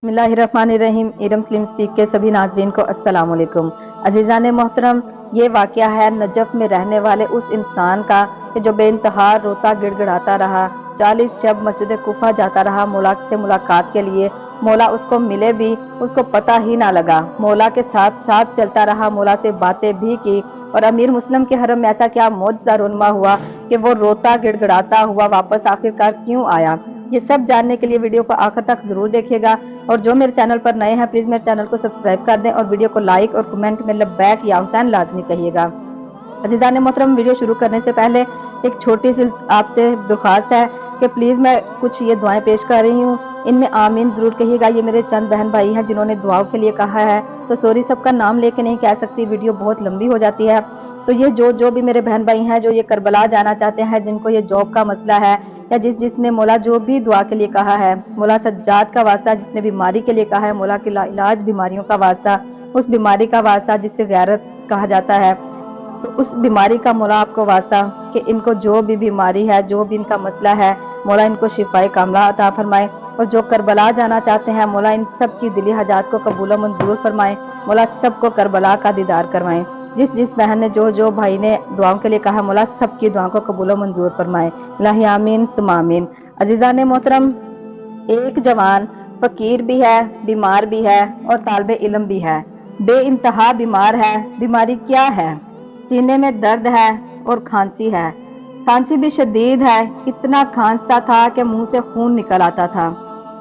बिस्मिल्लाहिर्रहमानिर्रहीम। Iram slim speak के सभी नाजरीन को अस्सलाम वालेकुम। अजीज़ान मोहतरम, ये वाक़या है नजफ़ में रहने वाले उस इंसान का कि जो बेइंतहा रोता गिड़गिड़ाता रहा। 40 शब मस्जिद कुफा जाता रहा मौला से मुलाकात के लिए। मौला उसको मिले भी, उसको पता ही ना लगा। मौला के साथ साथ चलता रहा, मौला से बातें भी की। और अमीर मुस्लिम के हरम में ऐसा क्या मौजज़ा रुनमा हुआ कि वो रोता गिड़गिड़ाता हुआ वापस आखिरकार क्यों आया। ये सब जानने के लिए वीडियो को आखिर तक जरूर देखिएगा। और जो मेरे चैनल पर नए हैं प्लीज मेरे चैनल को सब्सक्राइब कर दें और वीडियो को लाइक और कमेंट में लब्बैक या हुसैन लाजमी कहिएगा। अजीज़ान मोहतरम, वीडियो शुरू करने से पहले एक छोटी सी आपसे दरख्वास्त है कि प्लीज़ मैं कुछ ये दुआएं पेश कर रही हूँ, इनमें आमीन ज़रूर कहिएगा। ये मेरे चंद बहन भाई हैं जिन्होंने दुआओं के लिए कहा है, तो सॉरी सबका नाम लेके नहीं कह सकती, वीडियो बहुत लंबी हो जाती है। तो ये जो भी मेरे बहन भाई हैं जो ये करबला जाना चाहते हैं, जिनको ये जॉब का मसला है, या जिसने मौला जो भी दुआ के लिए कहा है, मौला सज्जाद का वास्ता जिसने बीमारी के लिए कहा है, मौला के इलाज बीमारियों का वास्ता, उस बीमारी का वास्ता जिससे गैरत कहा जाता है, तो उस बीमारी का मौला आपको वास्ता कि इनको जो भी बीमारी है, जो भी इनका मसला है, मौला इनको शिफाए कामला अता फरमाए। और जो करबला जाना चाहते हैं, मौला इन सब की दिली हाजात को कबूल मंजूर फरमाए। मौला सबको करबला का दीदार करवाएं। जिस बहन ने जो भाई ने दुआओं के लिए कहा, मौला सबकी दुआओं को कबूल मंजूर फरमाए। इलाही आमीन सुम्मा आमीन। अजीज़ान मोहतरम, एक जवान फकीर भी है, बीमार भी है और तालिबे इल्म भी है। बेइंतहा बीमार है। बीमारी क्या है? सीने में दर्द है और खांसी है। खांसी भी शदीद है, इतना खांसता था कि मुंह से खून निकल आता था।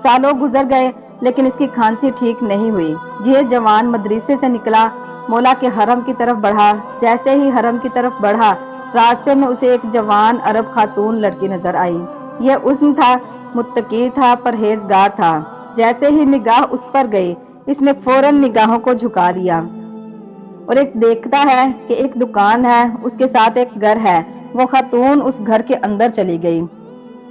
सालों गुजर गए लेकिन इसकी खांसी ठीक नहीं हुई। ये जवान मदरसे से निकला, मौला के हरम की तरफ बढ़ा। जैसे ही हरम की तरफ बढ़ा, रास्ते में उसे एक जवान अरब खातून लड़की नजर आई। यह उस्न था, मुत्तकी था, परहेजगार था। जैसे ही निगाह उस पर गई, इसने फौरन निगाहों को झुका दिया और एक देखता है कि एक दुकान है, उसके साथ एक घर है। वो खातून उस घर के अंदर चली गई,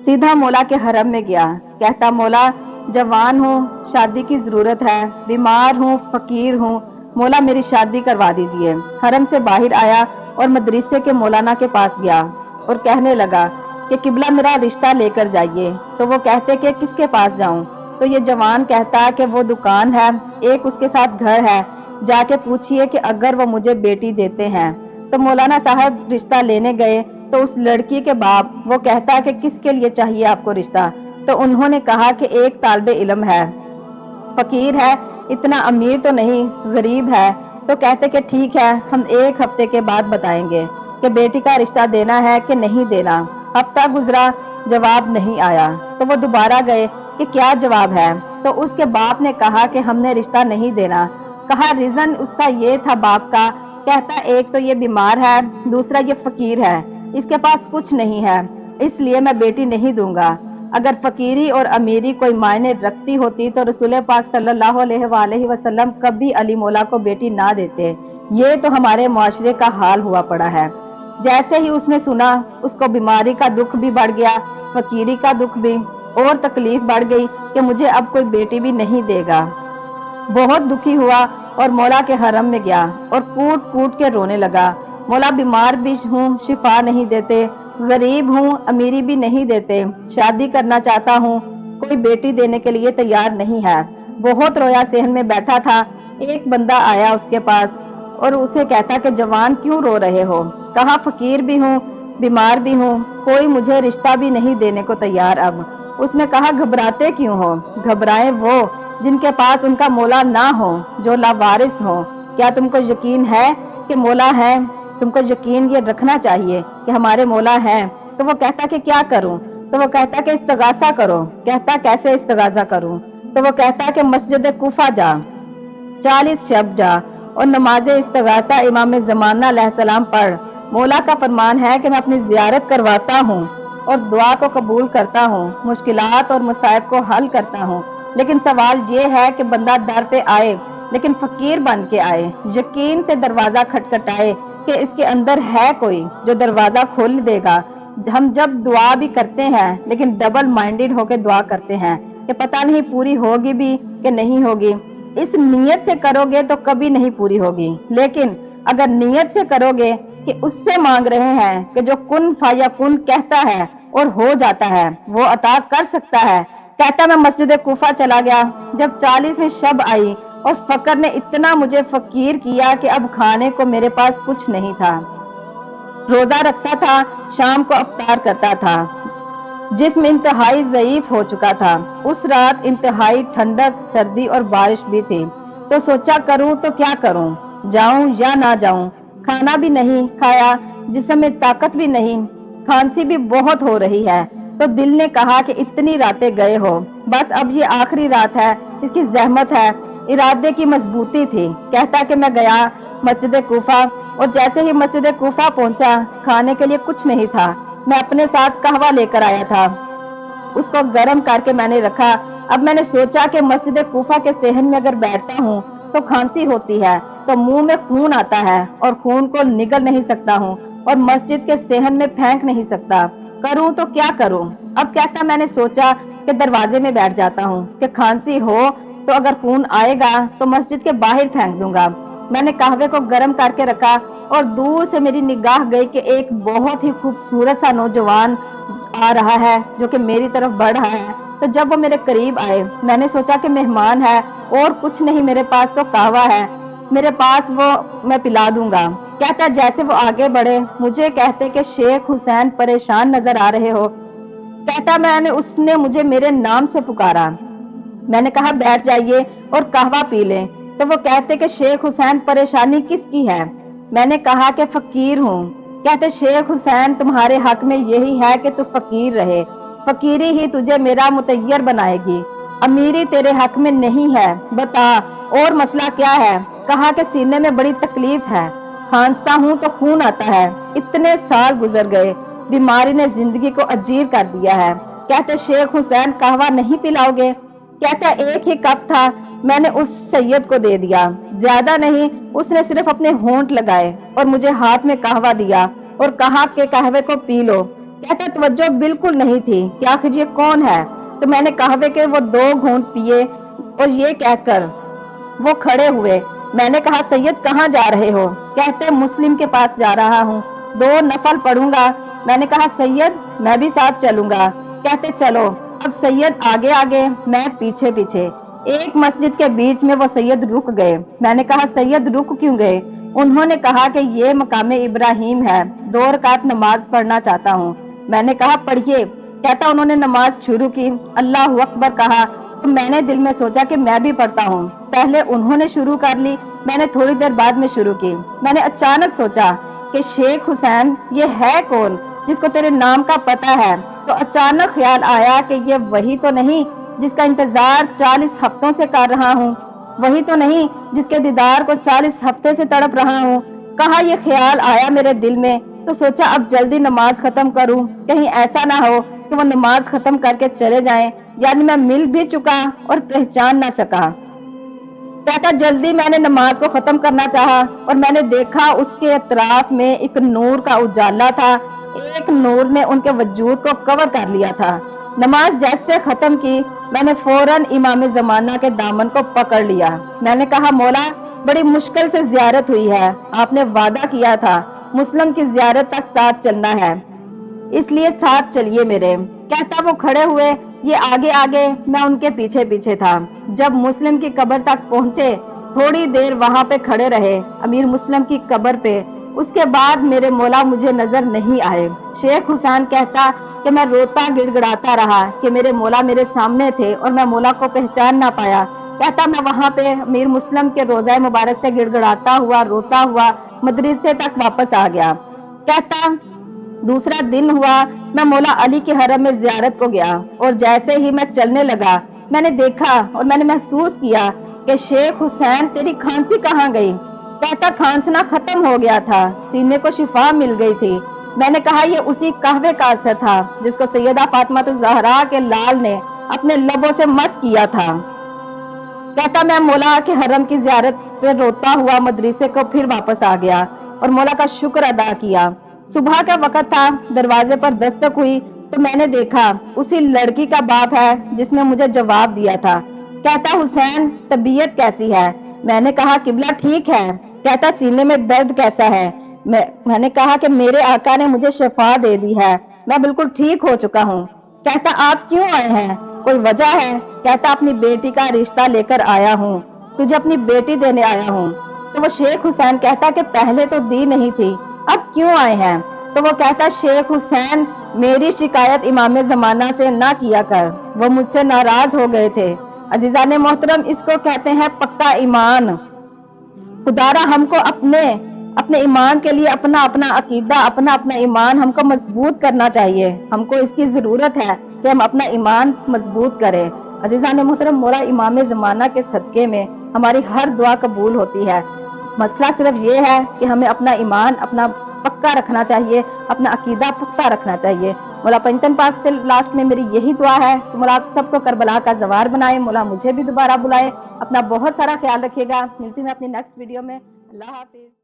सीधा मौला के हरम में गया। कहता, मौला जवान हूँ, शादी की जरूरत है, बीमार हूँ, फकीर हूँ, मौला मेरी शादी करवा दीजिए। हरम से बाहर आया और मदरसे के मौलाना के पास गया और कहने लगा कि किबला मेरा रिश्ता लेकर जाइए। तो वो कहते कि किसके पास जाऊं? तो ये जवान कहता कि वो दुकान है, एक उसके साथ घर है, जाके पूछिए कि अगर वो मुझे बेटी देते हैं। तो मौलाना साहब रिश्ता लेने गए तो उस लड़की के बाप वो कहता कि किसके लिए चाहिए आपको रिश्ता? तो उन्होंने कहा कि एक तालिबे इल्म है, फकीर है, इतना अमीर तो नहीं, गरीब है। तो कहते कि ठीक है, हम एक हफ्ते के बाद बताएंगे कि बेटी का रिश्ता देना है कि नहीं देना। हफ्ता गुजरा, जवाब नहीं आया। तो वो दोबारा गए कि क्या जवाब है? तो उसके बाप ने कहा कि हमने रिश्ता नहीं देना। कहा रीजन उसका ये था बाप का। कहता एक तो ये बीमार है, दूसरा ये फकीर है, इसके पास कुछ नहीं है, इसलिए मैं बेटी नहीं दूंगा। अगर फकीरी और अमीरी कोई मायने रखती होती तो रसूल पाक सल्लल्लाहु अलैहि वसल्लम कभी अली मौला को बेटी ना देते। ये तो हमारे मुआशरे का हाल हुआ पड़ा है। जैसे ही उसने सुना, उसको बीमारी का दुख भी बढ़ गया, फकीरी का दुख भी, और तकलीफ बढ़ गई कि मुझे अब कोई बेटी भी नहीं देगा। बहुत दुखी हुआ और मौला के हरम में गया और कूट कूट के रोने लगा। मौला बीमार भी हूँ, शिफा नहीं देते, गरीब हूँ, अमीरी भी नहीं देते, शादी करना चाहता हूँ, कोई बेटी देने के लिए तैयार नहीं है। बहुत रोया, सहन में बैठा था। एक बंदा आया उसके पास और उसे कहता कि जवान क्यों रो रहे हो? कहा फकीर भी हूँ, बीमार भी हूँ, कोई मुझे रिश्ता भी नहीं देने को तैयार। अब उसने कहा घबराते क्यों हो? घबराए वो जिनके पास उनका मौला ना हो, जो लावारिस हो। क्या तुमको यकीन है कि मौला है? तुमको यकीन ये रखना चाहिए कि हमारे मौला है। तो वो कहता कि क्या करूं? तो वो कहता कि इस्तगासा करो। कहता कैसे इस्तगासा करूं? तो वो कहता कि मस्जिद कुफा जा, 40 शब जा और नमाज इस्तगासा इमाम ज़माना अलैहिस्सलाम पढ़। मौला का फरमान है कि मैं अपनी ज़ियारत करवाता हूँ और दुआ को कबूल करता हूँ, मुश्किलात और मुसाइब को हल करता हूँ। लेकिन सवाल ये है कि बंदा दर पे आए, लेकिन फकीर बन के आए, यकीन से दरवाजा खटखटाए कि इसके अंदर है कोई जो दरवाजा खोल देगा। हम जब दुआ भी करते हैं लेकिन डबल माइंडेड होकर दुआ करते हैं कि पता नहीं पूरी होगी भी कि नहीं होगी। इस नीयत से करोगे तो कभी नहीं पूरी होगी, लेकिन अगर नीयत से करोगे कि उससे मांग रहे हैं कि जो कुन फाया कुन कहता है और हो जाता है, वो अता कर सकता है, کہتا میں مسجد کوفہ چلا گیا جب 40ویں شب آئی اور فقر نے اتنا مجھے فقیر کیا کہ اب کھانے کو میرے پاس کچھ نہیں تھا۔ روزہ رکھتا تھا، شام کو افطار کرتا تھا، جسم انتہائی ضعیف ہو چکا تھا۔ اس رات انتہائی ٹھنڈک، سردی اور بارش بھی تھی، تو سوچا کروں تو کیا کروں، جاؤں یا نہ جاؤں۔ کھانا بھی نہیں کھایا، جسم میں طاقت بھی نہیں، کھانسی بھی بہت ہو رہی ہے، تو دل نے کہا کہ اتنی راتیں گئے ہو، بس اب یہ آخری رات ہے، اس کی زحمت ہے۔ ارادے کی مضبوطی تھی۔ کہتا کہ میں گیا مسجد کوفہ، اور جیسے ہی مسجد کوفہ پہنچا، کھانے کے لیے کچھ نہیں تھا۔ میں اپنے ساتھ قہوہ لے کر آیا تھا، اس کو گرم کر کے میں نے رکھا۔ اب میں نے سوچا کہ مسجد کوفہ کے صحن میں اگر بیٹھتا ہوں تو کھانسی ہوتی ہے، تو منہ میں خون آتا ہے اور خون کو نگل نہیں سکتا ہوں اور مسجد کے صحن میں پھینک نہیں سکتا، کروں تو کیا کروں۔ اب کہتا میں نے سوچا کہ دروازے میں بیٹھ جاتا ہوں کہ کھانسی ہو تو اگر خون آئے گا تو مسجد کے باہر پھینک دوں گا۔ میں نے قہوے کو گرم کر کے رکھا اور دور سے میری نگاہ گئی کہ ایک بہت ہی خوبصورت سا نوجوان آ رہا ہے جو کہ میری طرف بڑھ رہا ہے۔ تو جب وہ میرے قریب آئے، میں نے سوچا کہ مہمان ہے اور کچھ نہیں میرے پاس تو قہوہ ہے، میرے پاس وہ میں پلا دوں گا۔ کہتا جیسے وہ آگے بڑھے مجھے کہتے کہ شیخ حسین پریشان نظر آ رہے ہو۔ کہتا اس نے مجھے میرے نام سے پکارا۔ میں نے کہا بیٹھ جائیے اور قہوہ پی لیں۔ تو وہ کہتے کہ شیخ حسین پریشانی کس کی ہے؟ میں نے کہا کہ فقیر ہوں۔ کہتے شیخ حسین تمہارے حق میں یہی ہے کہ تو فقیر رہے، فقیری ہی تجھے میرا متیر بنائے گی، امیری تیرے حق میں نہیں ہے، بتا اور مسئلہ کیا ہے؟ کہا کہ سینے میں بڑی تکلیف ہے، کھانستا ہوں تو خون آتا ہے، اتنے سال گزر گئے، بیماری نے زندگی کو عجیب کر دیا ہے۔ کہتے شیخ حسین قہوہ نہیں پلاؤ گے؟ کہتا ایک ہی کپ تھا، میں نے اس سید کو دے دیا، زیادہ نہیں، اس نے صرف اپنے ہونٹ لگائے اور مجھے ہاتھ میں قہوہ دیا اور کہا کہ قہوے کو پی لو۔ کہتا توجہ بالکل نہیں تھی کہ آخر یہ کون ہے، تو میں نے قہوے کے وہ 2 گھونٹ پیے اور یہ کہہ کر وہ کھڑے ہوئے۔ میں نے کہا سید کہاں جا رہے ہو؟ کہتے مسلم کے پاس جا رہا ہوں، 2 نفل پڑھوں گا۔ میں نے کہا سید میں بھی ساتھ چلوں گا۔ کہتے چلو۔ اب سید آگے آگے، میں پیچھے پیچھے۔ ایک مسجد کے بیچ میں وہ سید رک گئے۔ میں نے کہا سید رک کیوں گئے؟ انہوں نے کہا کہ یہ مقام ابراہیم ہے، 2 رکعت نماز پڑھنا چاہتا ہوں۔ میں نے کہا پڑھیے۔ کہتا انہوں نے نماز شروع کی، اللہ اکبر کہا، تو میں نے دل میں سوچا کہ میں بھی پڑھتا ہوں۔ پہلے انہوں نے شروع کر لی، میں نے تھوڑی دیر بعد میں شروع کی۔ میں نے اچانک سوچا کہ شیخ حسین یہ ہے کون جس کو تیرے نام کا پتہ ہے؟ تو اچانک خیال آیا کہ یہ وہی تو نہیں جس کا انتظار 40 ہفتوں سے کر رہا ہوں، وہی تو نہیں جس کے دیدار کو 40 ہفتے سے تڑپ رہا ہوں۔ کہا یہ خیال آیا میرے دل میں تو سوچا اب جلدی نماز ختم کروں، کہیں ایسا نہ ہو کہ وہ نماز ختم کر کے چلے جائیں، یعنی میں مل بھی چکا اور پہچان نہ سکا۔ کہتا جلدی میں نے نماز کو ختم کرنا چاہا اور میں نے دیکھا اس کے اطراف میں ایک نور کا اجالا تھا، ایک نور نے ان کے وجود کو کور کر لیا تھا۔ نماز جیسے ختم کی، میں نے فوراً امام زمانہ کے دامن کو پکڑ لیا۔ میں نے کہا مولا بڑی مشکل سے زیارت ہوئی ہے، آپ نے وعدہ کیا تھا مسلم کی زیارت تک ساتھ چلنا ہے، اس لیے ساتھ چلیے میرے۔ کہتا وہ کھڑے ہوئے، یہ آگے آگے، میں ان کے پیچھے پیچھے تھا۔ جب مسلم کی قبر تک پہنچے تھوڑی دیر وہاں پہ کھڑے رہے، امیر مسلم کی قبر پہ۔ اس کے بعد میرے مولا مجھے نظر نہیں آئے۔ شیخ حسین کہتا کہ میں روتا گڑ گڑاتا رہا کہ میرے مولا میرے سامنے تھے اور میں مولا کو پہچان نہ پایا۔ کہتا میں وہاں پہ امیر مسلم کے روضہ مبارک سے گڑ گڑاتا ہوا روتا ہوا مدرسے تک واپس آ گیا۔ کہتا دوسرا دن ہوا، میں مولا علی کے حرم میں زیارت کو گیا اور جیسے ہی میں چلنے لگا میں نے دیکھا اور میں نے محسوس کیا کہ شیخ حسین تیری کھانسی کہاں گئی؟ کہتا کھانسنا ختم ہو گیا تھا، سینے کو شفا مل گئی تھی۔ میں نے کہا یہ اسی قہوے کا اثر تھا جس کو سیدہ فاطمہ الزہرا کے لال نے اپنے لبوں سے مس کیا تھا۔ کہتا میں مولا کے حرم کی زیارت پہ روتا ہوا مدرسے کو پھر واپس آ گیا اور مولا کا شکر ادا کیا۔ صبح کا وقت تھا، دروازے پر دستک ہوئی تو میں نے دیکھا اسی لڑکی کا باپ ہے جس نے مجھے جواب دیا تھا۔ کہتا حسین طبیعت کیسی ہے؟ میں نے کہا قبلہ ٹھیک ہے۔ کہتا سینے میں درد کیسا ہے؟ میں نے کہا کہ میرے آقا نے مجھے شفا دے دی ہے، میں بالکل ٹھیک ہو چکا ہوں۔ کہتا آپ کیوں آئے ہیں؟ कोई वजह है? कहता अपनी बेटी का रिश्ता लेकर आया हूँ, तुझे अपनी बेटी देने आया हूँ। तो वो शेख हुसैन कहता कि पहले तो दी नहीं थी, अब क्यों आए हैं? तो वो कहता शेख हुसैन मेरी शिकायत इमाम जमाना से ना किया कर, वो मुझसे नाराज हो गए थे। अजीजान मोहतरम, इसको कहते हैं पक्का ईमान। खुदारा हमको अपने ईमान के लिए अपना अपना अकीदा, अपना अपना ईमान हमको मजबूत करना चाहिए। हमको इसकी जरूरत है कि हम अपना ईमान मजबूत करें। अजीजान मोहतरम, मौला इमाम ज़माना के सदके में हमारी हर दुआ कबूल होती है। मसला सिर्फ ये है कि हमें अपना ईमान अपना पक्का रखना चाहिए, अपना अकीदा पुख्ता रखना चाहिए। मौला पंजतन पाक से लास्ट में मेरी यही दुआ है कि मौला आप सबको करबला का जवार बनाए, मौला मुझे भी दोबारा बुलाए। अपना बहुत सारा ख्याल रखिएगा। मिलती हूँ अपनी नेक्स्ट वीडियो में। अल्लाह हाफिज।